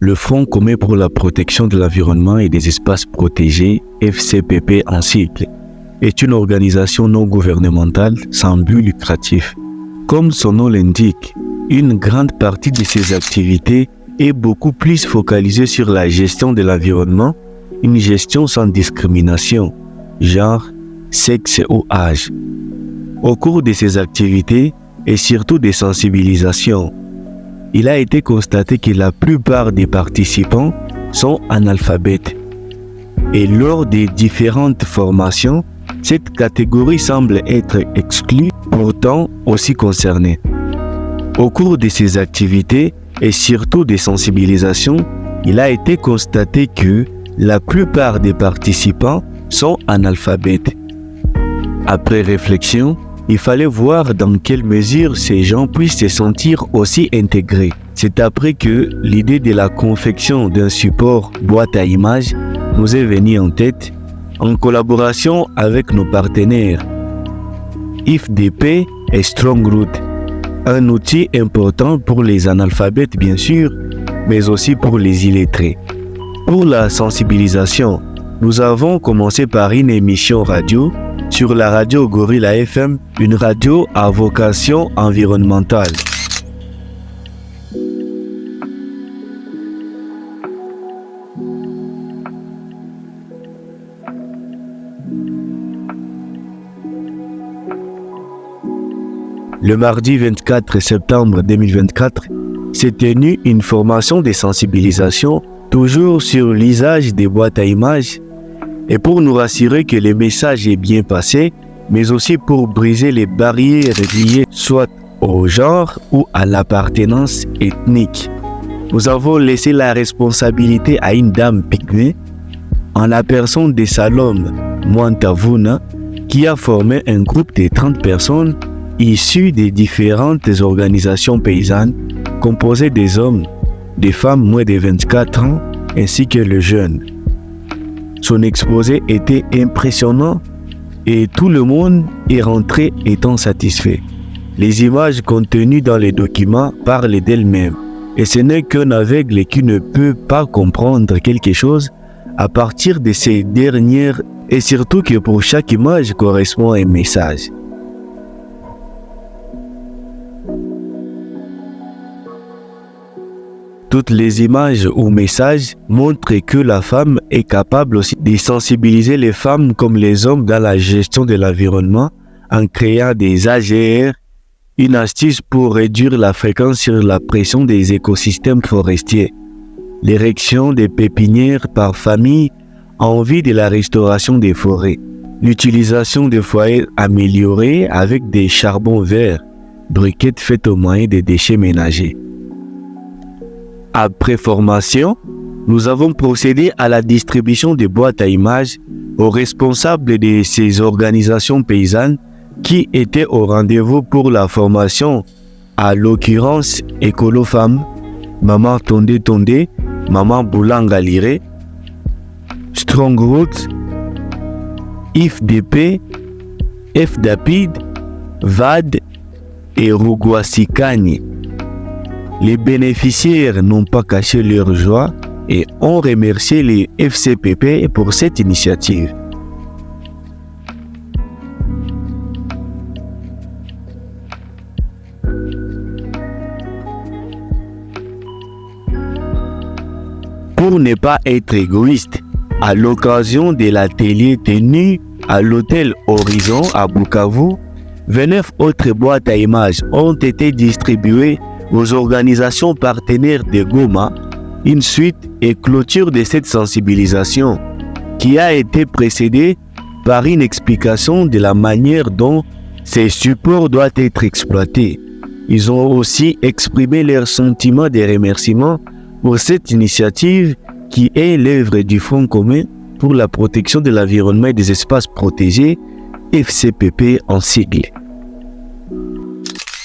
Le Front commun pour la protection de l'environnement et des espaces protégés, FCPP en sigle, est une organisation non gouvernementale sans but lucratif. Comme son nom l'indique, une grande partie de ses activités est beaucoup plus focalisée sur la gestion de l'environnement, une gestion sans discrimination, genre, sexe ou âge. Au cours de ses activités et surtout des sensibilisations, il a été constaté que la plupart des participants sont analphabètes. Et lors des différentes formations, cette catégorie semble être exclue, pourtant aussi concernée. Au cours de ces activités et surtout des sensibilisations, il a été constaté que la plupart des participants sont analphabètes. Après réflexion, il fallait voir dans quelle mesure ces gens puissent se sentir aussi intégrés. C'est après que l'idée de la confection d'un support boîte à images nous est venue en tête, en collaboration avec nos partenaires IFDP et Strongroot, un outil important pour les analphabètes bien sûr, mais aussi pour les illettrés. Pour la sensibilisation, nous avons commencé par une émission radio sur la radio Gorilla FM, une radio à vocation environnementale. Le mardi 24 septembre 2024, s'est tenue une formation de sensibilisation toujours sur l'usage des boîtes à images et pour nous rassurer que le message est bien passé, mais aussi pour briser les barrières liées soit au genre ou à l'appartenance ethnique. Nous avons laissé la responsabilité à une dame pygmée, en la personne de Salom Mwantavuna, qui a formé un groupe de 30 personnes issues des différentes organisations paysannes, composées des hommes, des femmes moins de 24 ans, ainsi que les jeunes. Son exposé était impressionnant et tout le monde est rentré étant satisfait. Les images contenues dans les documents parlent d'elles-mêmes et ce n'est qu'un aveugle qui ne peut pas comprendre quelque chose à partir de ces dernières et surtout que pour chaque image correspond un message. Toutes les images ou messages montrent que la femme est capable aussi de sensibiliser les femmes comme les hommes dans la gestion de l'environnement en créant des AGR, une astuce pour réduire la fréquence sur la pression des écosystèmes forestiers, l'érection des pépinières par famille en vue de la restauration des forêts, l'utilisation des foyers améliorés avec des charbons verts, briquettes faites au moyen des déchets ménagers. Après formation, nous avons procédé à la distribution des boîtes à images aux responsables de ces organisations paysannes qui étaient au rendez-vous pour la formation, à l'occurrence Écolo Femmes, Maman Tondé Tondé, Maman Boulanga Liré, Strongroot, IFDP, FDAPID, VAD et Rugwasikani. Les bénéficiaires n'ont pas caché leur joie et ont remercié les FCPP pour cette initiative. Pour ne pas être égoïste, à l'occasion de l'atelier tenu à l'hôtel Horizon à Bukavu, 29 autres boîtes à images ont été distribuées aux organisations partenaires de Goma, une suite et clôture de cette sensibilisation qui a été précédée par une explication de la manière dont ces supports doivent être exploités. Ils ont aussi exprimé leur sentiment de remerciement pour cette initiative qui est l'œuvre du Front commun pour la protection de l'environnement et des espaces protégés, FCPP en sigle.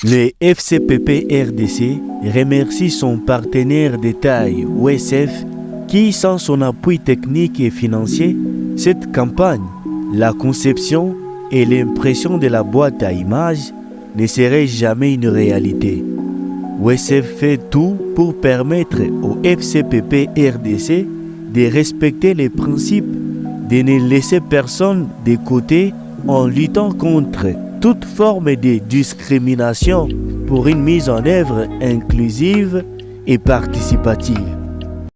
Le FCPP RDC remercie son partenaire de taille, OSF, qui, sans son appui technique et financier, cette campagne, la conception et l'impression de la boîte à images ne serait jamais une réalité. WESF fait tout pour permettre au FCPP RDC de respecter les principes, de ne laisser personne de côté en luttant contre toute forme de discrimination pour une mise en œuvre inclusive et participative.